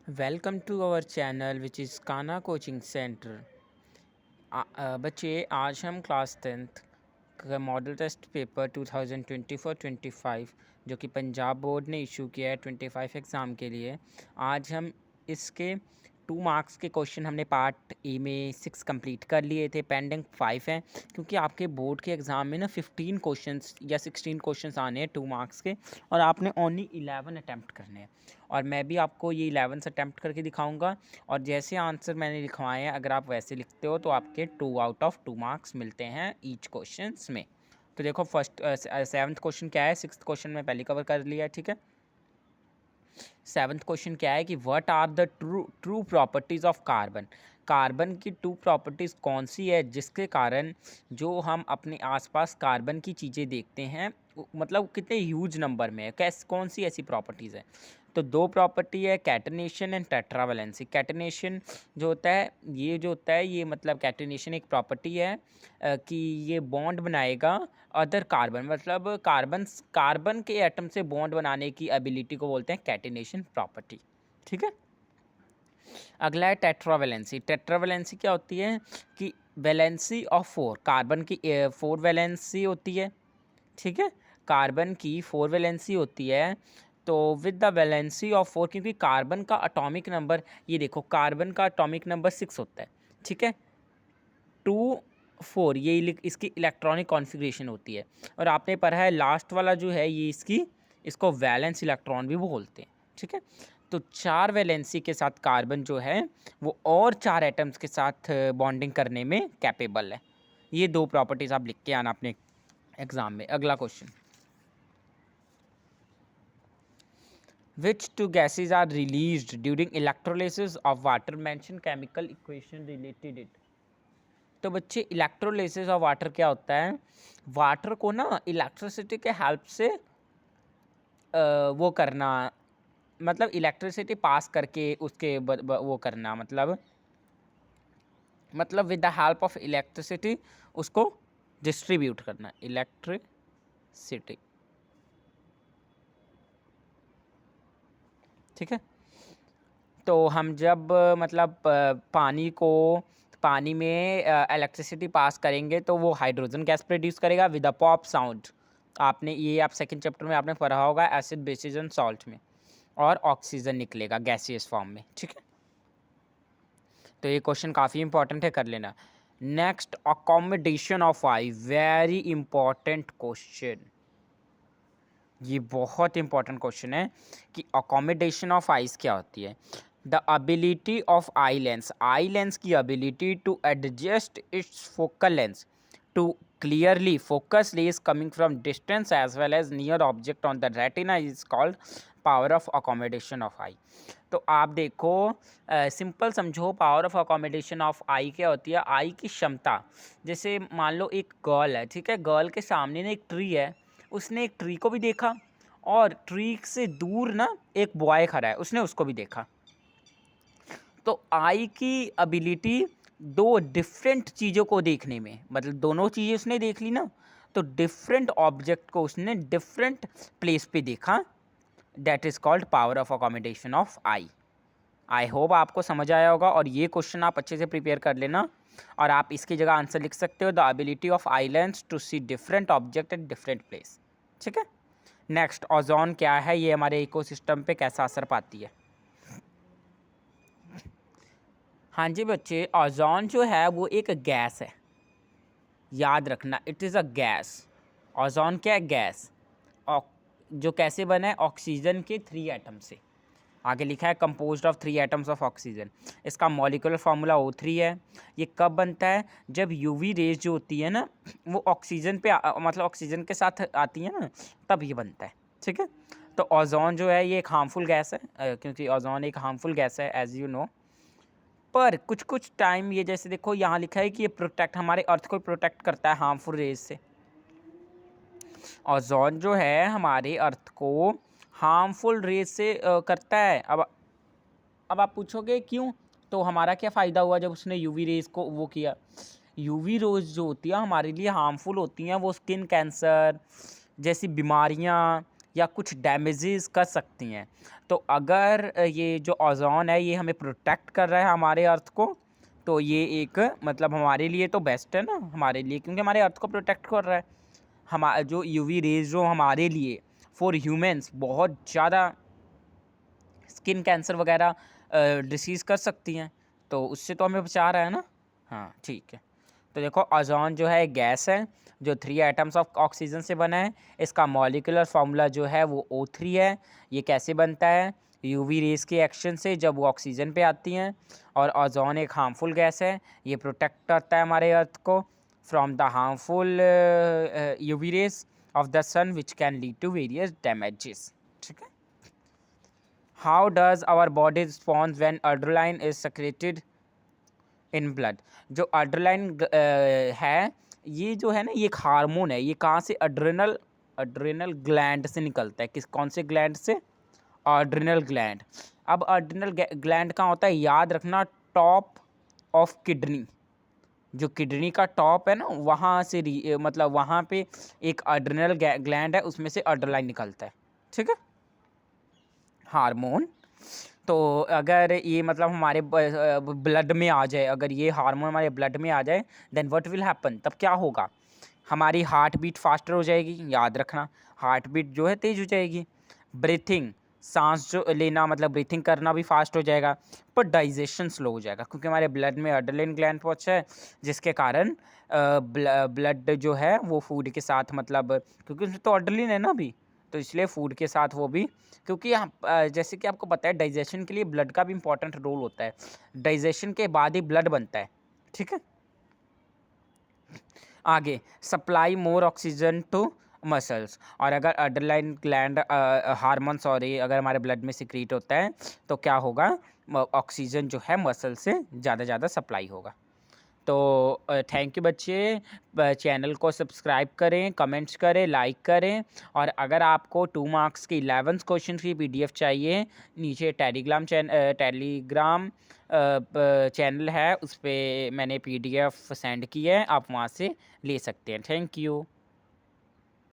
Welcome to our channel which is Kana coaching centre. बच्चे आज हम क्लास 10th का मॉडल टेस्ट पेपर 2024-25 जो कि पंजाब बोर्ड ने इशू किया है 25 एग्ज़ाम के लिए। आज हम इसके 2 मार्क्स के क्वेश्चन हमने पार्ट ए में 6 कंप्लीट कर लिए थे, पेंडिंग 5 हैं क्योंकि आपके बोर्ड के एग्ज़ाम में ना 15 क्वेश्चंस या 16 क्वेश्चंस आने हैं 2 मार्क्स के, और आपने ओनली 11 अटैम्प्ट करने हैं। और मैं भी आपको ये 11 अटैम्प्ट करके दिखाऊंगा, और जैसे आंसर मैंने लिखवाए हैं अगर आप वैसे लिखते हो तो आपके 2 आउट ऑफ 2 मार्क्स मिलते हैं ईच क्वेश्चंस में। तो देखो फर्स्ट 7th क्वेश्चन क्या है, 6th क्वेश्चन में पहले कवर कर लिया है, ठीक है। 7th क्वेश्चन क्या है कि what are the true properties of carbon. Carbon की 2 प्रॉपर्टीज़ कौन सी है जिसके कारण जो हम अपने आसपास कार्बन की चीज़ें देखते हैं मतलब कितने ह्यूज नंबर में है, कौन सी ऐसी प्रॉपर्टीज़ है। तो 2 प्रॉपर्टी है, कैटनेशन एंड टेट्रावेलेंसी। कैटनेशन जो होता है ये मतलब कैटनेशन एक प्रॉपर्टी है कि ये बॉन्ड बनाएगा अदर कार्बन, मतलब कार्बन के एटम से बॉन्ड बनाने की एबिलिटी को बोलते हैं कैटिनेशन प्रॉपर्टी, ठीक है। अगला है टेट्रावेलेंसी। टेट्रावेलेंसी क्या होती है कि वैलेंसी ऑफ 4, कार्बन की 4 वैलेंसी होती है, ठीक है। कार्बन की 4 वैलेंसी होती है, तो विद द वैलेंसी ऑफ 4, क्योंकि कार्बन का एटॉमिक नंबर, ये देखो कार्बन का एटॉमिक नंबर 6 होता है, ठीक है। 2 4 ये इसकी इलेक्ट्रॉनिक कॉन्फ़िगरेशन होती है, और आपने पढ़ा है लास्ट वाला जो है ये इसको वैलेंस इलेक्ट्रॉन भी बोलते हैं, ठीक है। तो 4 वैलेंसी के साथ कार्बन जो है वो और 4 एटम्स के साथ बॉन्डिंग करने में कैपेबल है। ये 2 प्रॉपर्टीज़ आप लिख के आना अपने एग्जाम में। अगला question, which 2 gases are released during electrolysis of water, mention chemical equation related it. तो बच्चे इलेक्ट्रोलिसिस ऑफ वाटर क्या होता है, वाटर को ना इलेक्ट्रिसिटी के हेल्प से वो करना, मतलब इलेक्ट्रिसिटी पास करके उसके वो करना, मतलब with the help of electricity उसको डिस्ट्रीब्यूट करना, इलेक्ट्रिसिटी, ठीक है। तो हम जब पानी में इलेक्ट्रिसिटी पास करेंगे तो वो हाइड्रोजन गैस प्रोड्यूस करेगा विद अ पॉप साउंड। आप सेकंड चैप्टर में आपने पढ़ा होगा एसिड बेसिस एंड सॉल्ट में, और ऑक्सीजन निकलेगा गैसियस फॉर्म में, ठीक है। तो ये क्वेश्चन काफ़ी इंपॉर्टेंट है, कर लेना। Next, accommodation of I, very important question. ये बहुत इंपॉर्टेंट क्वेश्चन है कि अकोमोडेशन ऑफ आइस क्या होती है। The ability of eye lens की ability to adjust its focal lens to clearly focus rays coming from distance as well as near object on the retina is called power of accommodation of eye. तो आप देखो, simple समझो, power of accommodation of eye क्या होती है। आई की क्षमता, जैसे मान लो एक गर्ल है, ठीक है, गर्ल के सामने ना एक ट्री है, उसने एक ट्री को भी देखा, और ट्री से दूर ना एक बॉय खड़ा है, उसने उसको भी देखा। तो आई की एबिलिटी दो डिफरेंट चीज़ों को देखने में, मतलब दोनों चीज़ें उसने देख ली ना, तो डिफरेंट ऑब्जेक्ट को उसने डिफरेंट प्लेस पे देखा, that is called power of accommodation of I. I hope आपको समझ आया होगा, और ये क्वेश्चन आप अच्छे से प्रिपेयर कर लेना, और आप इसकी जगह आंसर लिख सकते हो, the ability of eye lens to see different object at different place, ठीक है। नेक्स्ट, ओजोन क्या है, ये हमारे इकोसिस्टम पे कैसा असर पाती है। हाँ जी बच्चे, ओजोन जो है वो एक गैस है, याद रखना, it is a gas. Ozone क्या है, गैस। जो कैसे बना है, ऑक्सीजन के 3 एटम से। आगे लिखा है composed of 3 atoms of oxygen. इसका मॉलिक्यूलर फार्मूला O3 है। ये कब बनता है, जब यूवी रेज जो होती है ना वो ऑक्सीजन पे मतलब ऑक्सीजन के साथ आती है ना, तब ये बनता है, ठीक है। तो ओजोन जो है ये एक हार्मफुल गैस है, क्योंकि ओजोन एक हार्मफुल गैस है एज यू नो। पर कुछ कुछ टाइम ये, जैसे देखो यहाँ लिखा है कि ये हमारे अर्थ को प्रोटेक्ट करता है हार्मफुल रेज से। ओजोन जो है हमारे अर्थ को हार्मफुल रेज से करता है। अब आप पूछोगे क्यों, तो हमारा क्या फ़ायदा हुआ जब उसने यूवी रेज को वो किया। यूवी रेज जो होती है हमारे लिए हार्मफुल होती हैं, वो स्किन कैंसर जैसी बीमारियां, या कुछ डैमेजेस कर सकती हैं। तो अगर ये जो ओज़ोन है ये हमें प्रोटेक्ट कर रहा है हमारे अर्थ को, तो ये एक मतलब हमारे लिए तो बेस्ट है ना, हमारे लिए, क्योंकि हमारे अर्थ को प्रोटेक्ट कर रहा है। जो यूवी रेज जो हमारे लिए फॉर ह्यूमंस बहुत ज़्यादा स्किन कैंसर वगैरह डिसीज़ कर सकती हैं, तो उससे तो हमें बचा रहा है ना। हाँ ठीक है। तो देखो ओज़ोन जो है एक गैस है जो 3 एटम्स ऑफ ऑक्सीजन से बना है। इसका मॉलिक्यूलर फार्मूला जो है वो O3 है। ये कैसे बनता है? यूवी रेस के एक्शन से, जब वो ऑक्सीजन पे आती हैं। और ओज़ोन एक हार्मफुल गैस है, ये प्रोटेक्ट करता है हमारे अर्थ को from the harmful UV rays of the sun which can lead to various damages. ठीक है। How does our body response when adrenaline is secreted in blood? जो एड्रेनालाइन है, ये जो है ना, ये एक हार्मोन है। ये कहाँ से? एड्रेनल ग्लैंड से निकलता है। कौन से ग्लैंड से? Adrenal gland. अब एड्रेनल ग्लैंड कहाँ होता है? याद रखना, टॉप ऑफ किडनी। जो किडनी का टॉप है ना, वहाँ से मतलब वहाँ पे एक एड्रेनल ग्लैंड है, उसमें से एड्रेनालाइन निकलता है। ठीक है, हार्मोन। तो अगर ये मतलब हमारे ब्लड में आ जाए, अगर ये हार्मोन हमारे ब्लड में आ जाए, देन व्हाट विल हैपन? तब क्या होगा? हमारी हार्ट बीट फास्टर हो जाएगी। याद रखना, हार्ट बीट जो है तेज हो जाएगी। ब्रीथिंग, सांस जो लेना मतलब ब्रीथिंग करना भी फास्ट हो जाएगा। पर डाइजेशन स्लो हो जाएगा, क्योंकि हमारे ब्लड में एड्रेनलिन ग्लैंड पहुंचा है, जिसके कारण ब्लड जो है वो फूड के साथ मतलब, क्योंकि उसमें तो एड्रेनलिन है ना अभी, तो इसलिए फूड के साथ वो भी, क्योंकि जैसे कि आपको पता है डाइजेशन के लिए ब्लड का भी इंपॉर्टेंट रोल होता है। डाइजेशन के बाद ही ब्लड बनता है। ठीक है। आगे, supply more oxygen to muscles. और अगर एड्रेनालाइन ग्लैंड हार्मोन सॉरी अगर हमारे ब्लड में सिक्रीट होता है, तो क्या होगा? ऑक्सीजन जो है मसल से ज़्यादा सप्लाई होगा। तो थैंक यू बच्चे। चैनल को सब्सक्राइब करें, कमेंट्स करें, लाइक करें। और अगर आपको 2 मार्क्स की 11 क्वेश्चन की PDF चाहिए, नीचे टेलीग्राम चैनल है, उस पर मैंने PDF सेंड की है, आप वहाँ से ले सकते हैं। Thank you.